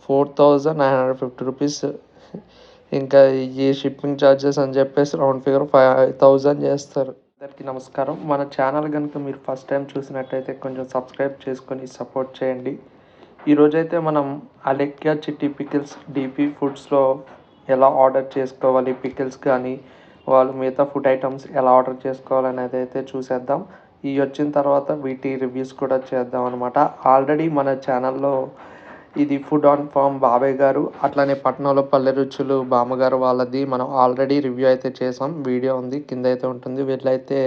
₹4,950. ఇంకా ఈ shipping charges అని చెప్పేసి రౌండ్ ఫిగర్ 5,000 చేస్తారు. అందరికీ నమస్కారం. మన ఛానల్ కనుక మీరు ఫస్ట్ టైం చూసినట్టయితే కొంచెం సబ్స్క్రైబ్ చేసుకొని సపోర్ట్ చేయండి. ఈరోజైతే మనం అలెక్యా చిట్టి పికిల్స్ డీపీ ఫుడ్స్లో ఎలా ఆర్డర్ చేసుకోవాలి, పికిల్స్ కానీ వాళ్ళు మిగతా ఫుడ్ ఐటమ్స్ ఎలా ఆర్డర్ చేసుకోవాలనేది అయితే చూసేద్దాం. ఇవి వచ్చిన తర్వాత వీటి రివ్యూస్ కూడా చేద్దాం అనమాట. ఆల్రెడీ మన ఛానల్లో ఇది ఫుడ్ ఆన్ ఫామ్ బాబాయ్ గారు, అట్లానే పట్నంలో పల్లె రుచులు బామ్మగారు వాళ్ళది మనం ఆల్రెడీ రివ్యూ అయితే చేసాం. వీడియో ఉంది, కింద అయితే ఉంటుంది, వీళ్ళైతే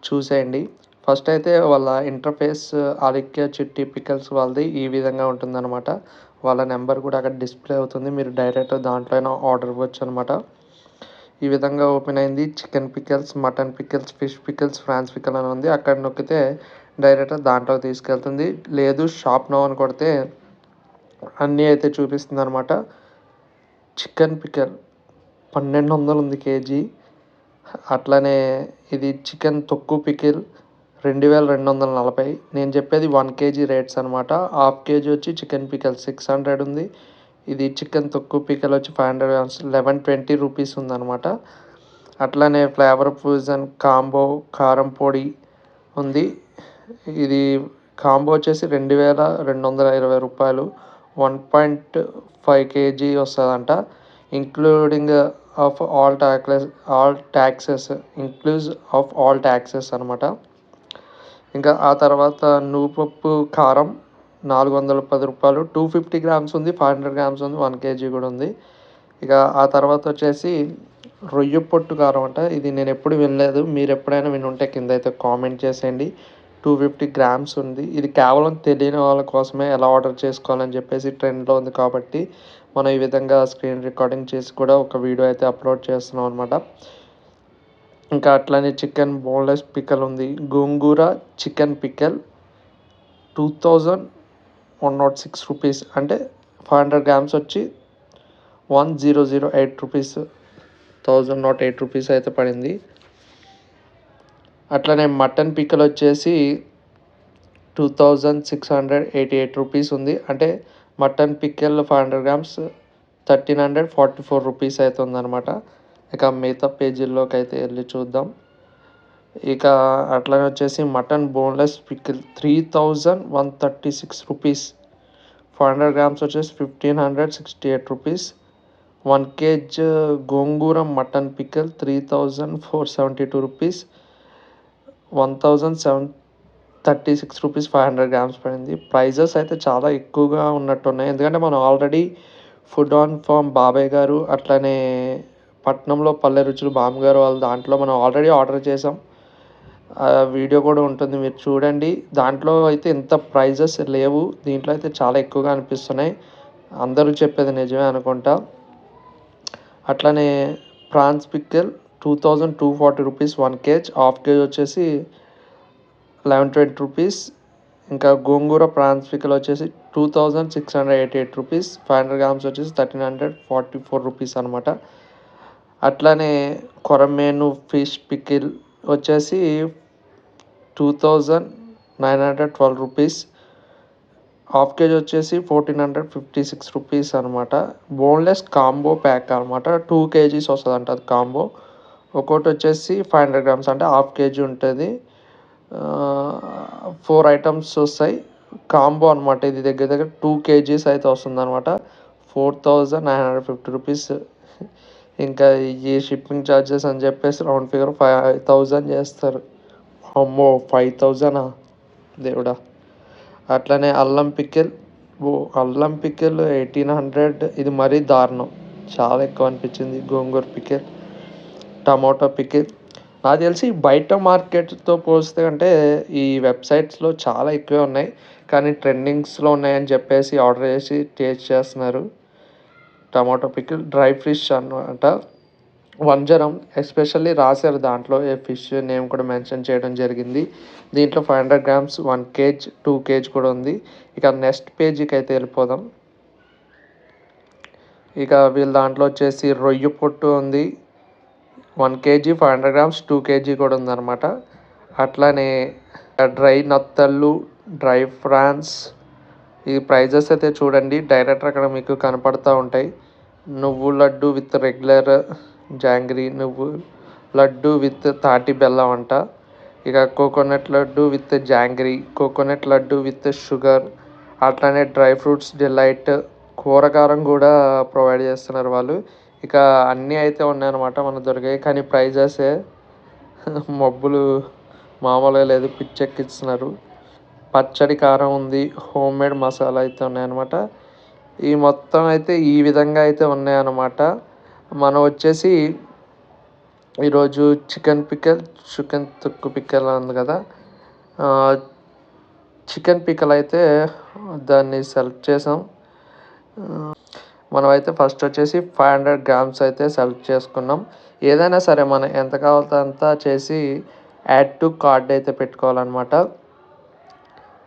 చూసేయండి. ఫస్ట్ అయితే వాళ్ళ ఇంటర్ఫేస్ అలెక్యా చిట్టి పికల్స్ వాళ్ళది ఈ విధంగా ఉంటుందన్నమాట. వాళ్ళ నెంబర్ కూడా అక్కడ డిస్ప్లే అవుతుంది, మీరు డైరెక్ట్ దాంట్లోనే ఆర్డర్ ఇవ్వచ్చు అనమాట. ఈ విధంగా ఓపెన్ అయింది. Chicken pickles, mutton pickles, fish pickles, prawns pickle అని ఉంది. అక్కడ నొక్కితే డైరెక్ట్ దాంట్లో తీసుకెళ్తుంది. లేదు షాప్ నో అని కొడితే అన్నీ అయితే చూపిస్తుంది అనమాట. చికెన్ పికల్ 1200 ఉంది కేజీ. అట్లానే ఇది చికెన్ తొక్కు పికిల్ 2240. నేను చెప్పేది 1 కేజీ రేట్స్ అనమాట. హాఫ్ కేజీ వచ్చి చికెన్ పికల్ 600 ఉంది. ఇది చికెన్ తొక్కు పికల్ వచ్చి 500 గ్రామ్స్ 1120 రూపీస్ ఉందన్నమాట. అట్లానే ఫ్లేవర్ ఫ్యూజన్ కాంబో కారం పొడి ఉంది. ఇది కాంబో వచ్చేసి 2220 రూపాయలు. 1.5 కేజీ వస్తుందంట. Including of all taxes of all taxes అనమాట. ఇంకా ఆ తర్వాత నువ్వుపప్పు కారం 410 రూపాయలు. 250 గ్రామ్స్ ఉంది, 500 గ్రామ్స్ ఉంది, 1 కేజీ కూడా ఉంది. ఇక ఆ తర్వాత వచ్చేసి రొయ్య పొట్టు కారం అంట. ఇది నేను ఎప్పుడు వినలేదు, మీరు ఎప్పుడైనా వినుంటే కింద అయితే కామెంట్ చేసేయండి. 250 గ్రామ్స్ ఉంది. ఇది కేవలం తెలియని వాళ్ళ కోసమే ఎలా ఆర్డర్ చేసుకోవాలని చెప్పేసి ట్రెండ్లో ఉంది కాబట్టి మనం ఈ విధంగా స్క్రీన్ రికార్డింగ్ చేసి కూడా ఒక వీడియో అయితే అప్లోడ్ చేస్తున్నాం అనమాట. ఇంకా అట్లానే చికెన్ బోన్లెస్ పికల్ ఉంది. గోంగూర చికెన్ పికల్ 2106 రూపీస్, అంటే 500 గ్రామ్స్ వచ్చి 1008 రూపీస్, 1008 రూపీస్ అయితే పడింది. అట్లనే మటన్ పికల్ వచ్చేసి 2688 రూపీస్ ఉంది, అంటే మటన్ పికల్ 500 గ్రామ్స్ 1344 రూపీస్ అయితే ఉందన్నమాట. ఇక మిగతా పేజీల్లోకి అయితే వెళ్ళి చూద్దాం. ఇక అట్లనే వచ్చేసి mutton boneless pickle 3136 rupees, 500 grams వచ్చేసి 1568 rupees. 1 KG gongura mutton pickle 3472 rupees, 1736 rupees, 500 grams పడింది. ప్రైజెస్ అయితే చాలా ఎక్కువగా ఉన్నట్టున్నాయి, ఎందుకంటే మనం ఆల్రెడీ ఫుడ్ ఆన్ ఫామ్ బాబాయ్ గారు, అట్లనే పట్నంలో పల్లె రుచులు బామ్మగారు వాళ్ళ దాంట్లో మనం ఆల్రెడీ ఆర్డర్ చేసాం. వీడియో కూడా ఉంటుంది, మీరు చూడండి. దాంట్లో అయితే ఇంత ప్రైజెస్ లేవు, దీంట్లో అయితే చాలా ఎక్కువగా అనిపిస్తున్నాయి. అందరూ చెప్పేది నిజమే అనుకుంటా. అట్లనే prawns pickle 2240 rupees 1 KG, half KG వచ్చేసి 1120 రూపీస్. ఇంకా గోంగూర ప్రాన్స్ పికిల్ వచ్చేసి 2688 రూపీస్, 500 గ్రామ్స్ వచ్చేసి 1344 రూపీస్ అనమాట. అట్లానే కొరమేను ఫిష్ పికిల్ వచ్చేసి 2912 రూపీస్, హాఫ్ కేజీ వచ్చేసి 1456 రూపీస్ అనమాట. బోన్లెస్ కాంబో ప్యాక్ అనమాట, 2 కేజీస్ వస్తుందంట అది కాంబో. ఒక్కోటి వచ్చేసి 500 గ్రామ్స్, అంటే హాఫ్ కేజీ ఉంటుంది. 4 ఐటమ్స్ వస్తాయి కాంబో అనమాట. ఇది దగ్గర దగ్గర 2 కేజీస్ అయితే వస్తుంది అనమాట. 4950 రూపీస్. ఇంకా ఈ షిప్పింగ్ ఛార్జెస్ అని చెప్పేసి రౌండ్ ఫిగర్ 5000 చేస్తారు. అమ్మో 5000 దేవుడా. అట్లనే అల్లం పికిల్ 1800, ఇది మరీ దారుణం, చాలా ఎక్కువ అనిపించింది. గోంగూర పికిల్, టమాటో పికిల్ నాకు తెలిసి బయట మార్కెట్తో పోలిస్తే అంటే ఈ వెబ్సైట్స్లో చాలా ఎక్కువే ఉన్నాయి, కానీ ట్రెండింగ్స్లో ఉన్నాయని చెప్పేసి ఆర్డర్ చేసి టేస్ట్ చేస్తున్నారు. టమాటో పికిల్ డ్రై ఫిష్ అన్నమాట, వంజరం ఎస్పెషల్లీ రాశారు దాంట్లో, ఏ ఫిష్ నేమ్ కూడా మెన్షన్ చేయడం జరిగింది. దీంట్లో 500 గ్రామ్స్ 1 కేజీ 2 కేజీ కూడా ఉంది. ఇక నెక్స్ట్ పేజీకి అయితే వెళ్ళిపోదాం. ఇక వీళ్ళ దాంట్లో వచ్చేసి రొయ్య పొట్టు ఉంది, 1 కేజీ 500 గ్రామ్స్ 2 కేజీ కూడా ఉందన్నమాట. అట్లానే డ్రై నత్తళ్ళు, డ్రై ఫ్రాన్స్, ఈ ప్రైజెస్ అయితే చూడండి డైరెక్ట్ అక్కడ మీకు కనపడతా ఉంటాయి. నువ్వు లడ్డు విత్ రెగ్యులర్ జాంగ్రీ, నువ్వు లడ్డు విత్ తాటి బెల్లం అంట. ఇక coconut laddu with jangri, coconut laddu with sugar, అట్లానే డ్రై ఫ్రూట్స్ డిలైట్, కూరకారం కూడా ప్రొవైడ్ చేస్తున్నారు వాళ్ళు. ఇక అన్నీ అయితే ఉన్నాయన్నమాట మనకు దొరికాయి. కానీ ప్రైజెసే మబ్బులు మామూలుగా లేదు, పిచ్చెక్కిస్తున్నారు. పచ్చడి కారం ఉంది, హోమ్ మేడ్ మసాలా అయితే ఉన్నాయన్నమాట. ఈ మొత్తం అయితే ఈ విధంగా అయితే ఉన్నాయన్నమాట. మనం వచ్చేసి ఈరోజు చికెన్ తుక్కు పిక్కల్ ఉంది కదా, చికెన్ పిక్కల్ అయితే దాన్ని సెలెక్ట్ చేసాం. మనమైతే ఫస్ట్ వచ్చేసి 500 grams అయితే సెలెక్ట్ చేసుకున్నాం. ఏదైనా సరే మనం ఎంత కావాలో అంత చేసి యాడ్ టు కార్ట్ అయితే పెట్టుకోవాలన్నమాట.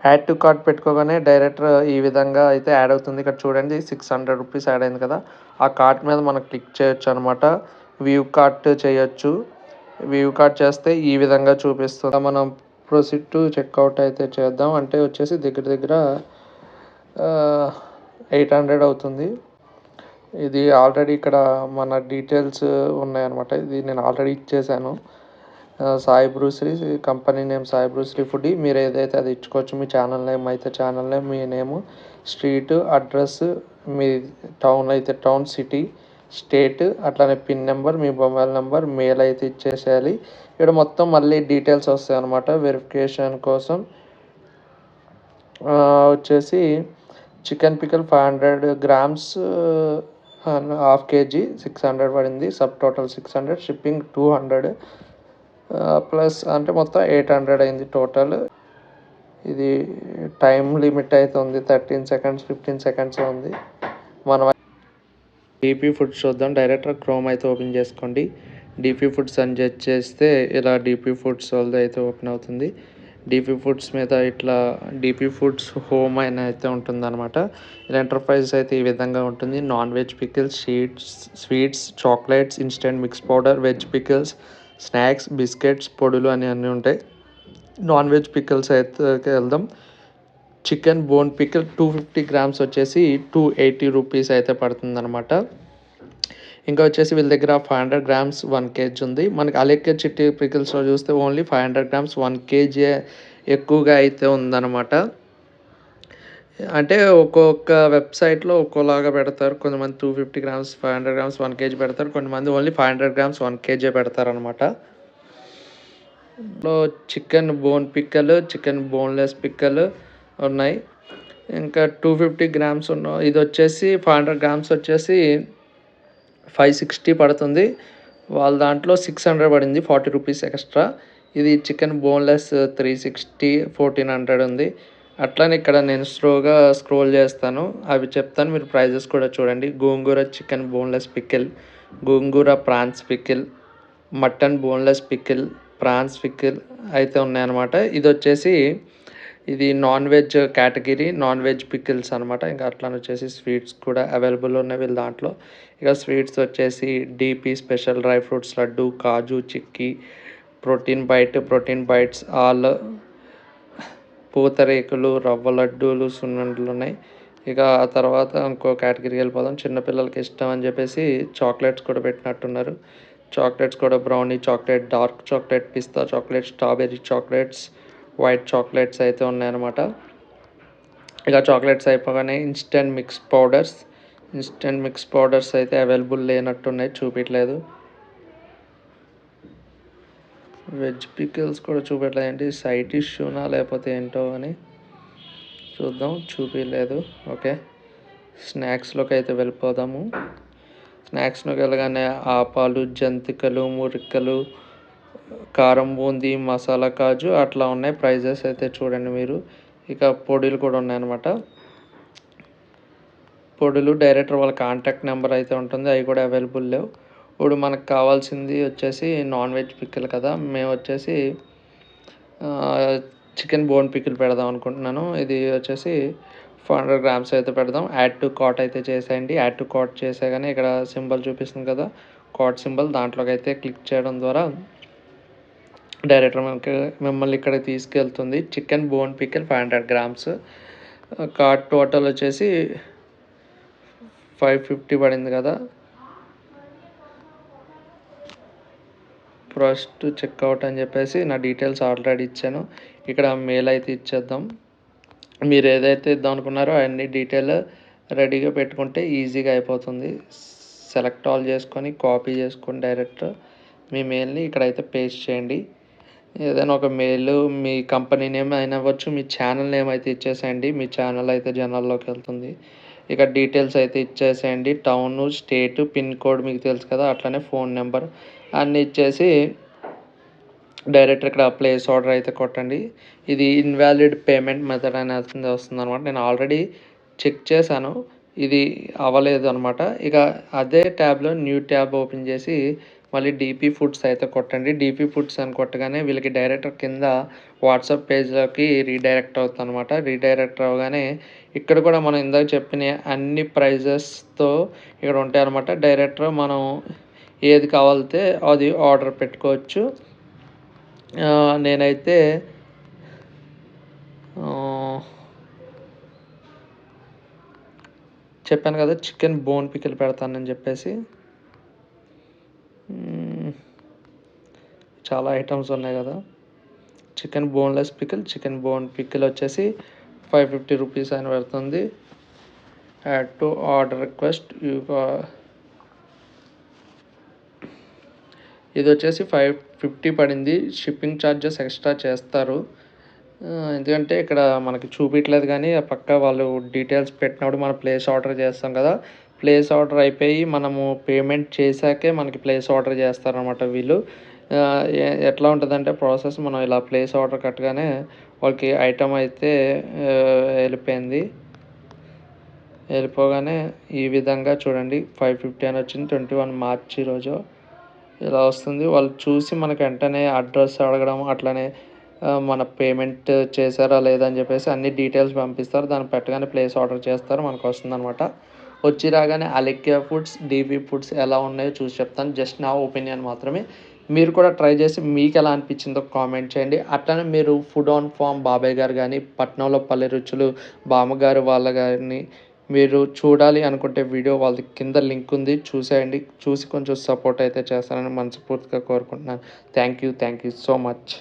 యాడ్ టు కార్ట్ పెట్టుకోగానే డైరెక్ట్ ఈ విధంగా అయితే యాడ్ అవుతుంది. ఇక్కడ చూడండి 600 రూపీస్ యాడ్ అయింది కదా, ఆ కార్ట్ మీద మనం క్లిక్ చేయొచ్చు అనమాట. వ్యూ కార్ట్ చేయొచ్చు. వ్యూ కార్ట్ చేస్తే ఈ విధంగా చూపిస్తుంది. మనం ప్రొసీడ్ టు చెక్అవుట్ అయితే చేద్దాం. అంటే వచ్చేసి దగ్గర 800 అవుతుంది. ఇది ఆల్రెడీ ఇక్కడ మన డీటెయిల్స్ ఉన్నాయన్నమాట. ఇది నేను ఆల్రెడీ ఇచ్చేసాను. సాయి బ్రూస్రీ, కంపెనీ నేమ్ సాయి బ్రూస్రీ ఫుడ్. మీరు ఏదైతే అది ఇచ్చుకోవచ్చు. మీ ఛానల్ నేమ్ అయితే ఛానల్ నేమ్, మీ నేము, స్ట్రీట్ అడ్రస్, మీ టౌన్ అయితే టౌన్, సిటీ, స్టేట్, అట్లానే పిన్ నెంబర్, మీ మొబైల్ నెంబర్, మెయిల్ అయితే ఇచ్చేసేయాలి. ఇక్కడ మొత్తం మళ్ళీ డీటెయిల్స్ వస్తాయి అన్నమాట వెరిఫికేషన్ కోసం. వచ్చేసి chicken pickle 500 grams, half KG 600 పడింది. సబ్ టోటల్ 600, షిప్పింగ్ 200 ప్లస్ అంటే మొత్తం 800 అయింది టోటల్. ఇది టైం లిమిట్ అయితే ఉంది, 13 seconds 15 seconds ఉంది. మనం డీపీ ఫుడ్స్ చూద్దాం. డైరెక్ట్ క్రోమ్ అయితే ఓపెన్ చేసుకోండి. డీపీ ఫుడ్స్ అని చేస్తే ఇలా డీపీ ఫుడ్స్ వాళ్ళది అయితే ఓపెన్ అవుతుంది. డీపీ ఫుడ్స్ మీద ఇట్లా డీపీ ఫుడ్స్ హోమ్ అని అయితే ఉంటుందన్నమాట. ఇలా ఎంటర్ప్రైజెస్ అయితే ఈ విధంగా ఉంటుంది. Non veg pickles, sweets, chocolates, instant mix powder, veg pickles, snacks, biscuits, పొడులు అన్నీ ఉంటాయి. నాన్ వెజ్ పికిల్స్ అయితే వెళ్దాం. చికెన్ బోన్ పికిల్ 250 grams వచ్చేసి 280 రూపీస్ అయితే పడుతుంది అనమాట. ఇంకా వచ్చేసి వీళ్ళ దగ్గర 500 grams 1 kg ఉంది. మనకి అలెక్క చిట్టి పికిల్స్లో చూస్తే ఓన్లీ 500 grams 1 kg ఎక్కువగా అయితే ఉందన్నమాట. అంటే ఒక్కొక్క వెబ్సైట్లో ఒక్కోలాగా పెడతారు. కొంతమంది 250 grams 500 grams 1 kg పెడతారు. కొంతమంది ఓన్లీ 500 grams 1 kg పెడతారనమాట. చికెన్ బోన్ పిక్కలు, చికెన్ బోన్లెస్ పిక్కలు ఉన్నాయి. ఇంకా 250 grams ఇది వచ్చేసి 500 grams వచ్చేసి 560 పడుతుంది. వాళ్ళ దాంట్లో 600 పడింది, 40 రూపీస్ ఎక్స్ట్రా. ఇది చికెన్ బోన్లెస్ 360 1400 ఉంది. అట్లానే ఇక్కడ నేను స్లోగా స్క్రోల్ చేస్తాను, అవి చెప్తాను, మీరు ప్రైజెస్ కూడా చూడండి. Gongura chicken boneless pickle, gongura prawns pickle, mutton boneless pickle, prawns pickle అయితే ఉన్నాయన్నమాట. ఇది వచ్చేసి ఇది non veg category, non veg pickles అనమాట. ఇంకా అట్లానే వచ్చేసి స్వీట్స్ కూడా అవైలబుల్ ఉన్నాయి వీళ్ళ దాంట్లో. ఇక స్వీట్స్ వచ్చేసి DP special dry fruits laddu, kaju chikki, protein bites, all, పూతరేకులు, రవ్వ లడ్డూలు, సున్నుండలు ఉన్నాయి. ఇక ఆ తర్వాత ఇంకో కేటగిరీకి వెళ్ళిపోదాం. చిన్నపిల్లలకి ఇష్టం అని చెప్పేసి చాక్లెట్స్ కూడా పెట్టినట్టున్నారు. చాక్లెట్స్ కూడా బ్రౌనీ చాక్లెట్, డార్క్ చాక్లెట్, పిస్తా chocolate, strawberry chocolates, white chocolates అయితే ఉన్నాయన్నమాట. ఇక చాక్లెట్స్ అయిపోగానే ఇన్స్టెంట్ మిక్స్ పౌడర్స్ అయితే అవైలబుల్ లేనట్టున్నాయి, చూపించలేదు. వెజ్ పికిల్స్ కూడా చూపించలేదు. ఏంటి సైట్ ఇష్యూనా లేకపోతే ఏంటో అని చూద్దాం, చూపించలేదు. ఓకే, స్నాక్స్లోకి అయితే వెళ్ళిపోదాము. స్నాక్స్లోకి వెళ్ళగానే ఆపాలు, జంతికలు, మురికలు, కారం బూందీ, మసాలా కాజు అట్లా ఉన్నాయి. ప్రైజెస్ అయితే చూడండి మీరు. ఇక పొడులు కూడా ఉన్నాయన్నమాట. పొడులు డైరెక్టర్ వాళ్ళ కాంటాక్ట్ నెంబర్ అయితే ఉంటుంది, అవి కూడా అవైలబుల్ లేవు. ఇప్పుడు మనకు కావాల్సింది వచ్చేసి నాన్ వెజ్ పికిల్ కదా, మేము వచ్చేసి చికెన్ బోన్ పికిల్ పెడదాం అనుకుంటున్నాను. ఇది వచ్చేసి 400 grams అయితే పెడదాం. యాడ్ టు కార్ట్ అయితే చేసేయండి. యాడ్ టు కార్ట్ చేసేగానే ఇక్కడ సింబల్ చూపిస్తుంది కదా, కార్ట్ సింబల్, దాంట్లోకి అయితే క్లిక్ చేయడం ద్వారా డైరెక్టర్ మిమ్మల్ని ఇక్కడ తీసుకెళ్తుంది. Chicken bone pickle 500 grams cart total వచ్చేసి 550 పడింది కదా. ఫస్ట్ చెక్అవుట్ అని చెప్పేసి నా డీటెయిల్స్ ఆల్రెడీ ఇచ్చాను. ఇక్కడ మెయిల్ అయితే ఇచ్చేద్దాం. మీరు ఏదైతే ఇద్దాం అనుకున్నారో అన్ని డీటెయిల్ రెడీగా పెట్టుకుంటే ఈజీగా అయిపోతుంది. సెలెక్ట్ ఆల్ చేసుకొని కాపీ చేసుకొని డైరెక్ట్ మీ మెయిల్ని ఇక్కడైతే పేస్ట్ చేయండి. ఏదైనా ఒక మెయిల్ మీ కంపెనీ నేమ్ అయినా అవ్వచ్చు, మీ ఛానల్ నేమ్ అయితే ఇచ్చేసేయండి. మీ ఛానల్ అయితే జనాల్లోకి వెళ్తుంది. ఇక డీటెయిల్స్ అయితే ఇచ్చేసేయండి. టౌను, స్టేటు, పిన్ కోడ్ మీకు తెలుసు కదా, అట్లనే ఫోన్ నెంబర్ అన్నీ ఇచ్చేసి డైరెక్ట్ ఇక్కడ ప్లేస్ ఆర్డర్ అయితే కొట్టండి. ఇది ఇన్వాలిడ్ పేమెంట్ మెథడ్ అనేది వస్తుంది అనమాట. నేను ఆల్రెడీ చెక్ చేశాను, ఇది అవ్వలేదు అనమాట. ఇక అదే ట్యాబ్లో న్యూ ట్యాబ్ ఓపెన్ చేసి మళ్ళీ డీపీ ఫుడ్స్ అయితే కొట్టండి. డీపీ ఫుడ్స్ అని కొట్టగానే వీళ్ళకి డైరెక్ట్ కింద వాట్సాప్ పేజ్లోకి రీడైరెక్ట్ అవుతుంది అనమాట. రీడైరెక్ట్ అవగానే ఇక్కడ కూడా మనం ఇందాక చెప్పిన అన్ని ప్రైజెస్తో ఇక్కడ ఉంటాయి అనమాట. డైరెక్ట్ మనం ఏది కావాలితే అది ఆర్డర్ పెట్టుకోవచ్చు. నేనైతే చెప్పాను కదా చికెన్ బోన్ పికిల్ పెడతానని చెప్పేసి. చాలా ఐటమ్స్ ఉన్నాయి కదా. Chicken boneless pickle, chicken bone pickle వచ్చేసి 550 రూపీస్ అని పడుతుంది. యాడ్ టు ఆర్డర్ రిక్వెస్ట్ ఇది వచ్చేసి 550 పడింది. షిప్పింగ్ ఛార్జెస్ ఎక్స్ట్రా చేస్తారు, ఎందుకంటే ఇక్కడ మనకి చూపించలేదు కానీ పక్క వాళ్ళు డీటెయిల్స్ పెట్టినప్పుడు మనం ప్లేస్ ఆర్డర్ చేస్తాం కదా, ప్లేస్ ఆర్డర్ అయిపోయి మనము పేమెంట్ చేశాకే మనకి ప్లేస్ ఆర్డర్ చేస్తారనమాట వీళ్ళు. ఎట్లా ఉంటుందంటే ప్రాసెస్, మనం ఇలా ప్లేస్ ఆర్డర్ కట్టగానే వాళ్ళకి ఐటమ్ అయితే వెళ్ళిపోగానే ఈ విధంగా చూడండి 550 అని వచ్చింది. 21 మార్చి రోజు ఇలా వస్తుంది. వాళ్ళు చూసి మనకి వెంటనే అడ్రస్ అడగడం, అట్లనే మన పేమెంట్ చేశారా లేదా అని చెప్పేసి అన్ని డీటెయిల్స్ పంపిస్తారు. దాన్ని పెట్టగానే ప్లేస్ ఆర్డర్ చేస్తారు, మనకు వస్తుంది అనమాట. వచ్చి రాగానే అలెక్యా ఫుడ్స్, డీపీ ఫుడ్స్ ఎలా ఉన్నాయో చూసి చెప్తాను. జస్ట్ నా ఒపీనియన్ మాత్రమే. మీరు కూడా ట్రై చేసి మీకు ఎలా అనిపించిందో కామెంట్ చేయండి. అట్లనే మీరు ఫుడ్ ఆన్ ఫామ్ బాబాయ్ గారు కానీ, పట్నంలో పల్లె రుచులు బామ్మగారు వాళ్ళ గారిని మీరు చూడాలి అనుకుంటే వీడియో వాళ్ళ కింద లింక్ ఉంది, చూసేయండి. చూసి కొంచెం సపోర్ట్ అయితే చేస్తానని మనస్ఫూర్తిగా కోరుకుంటున్నాను. Thank you so much.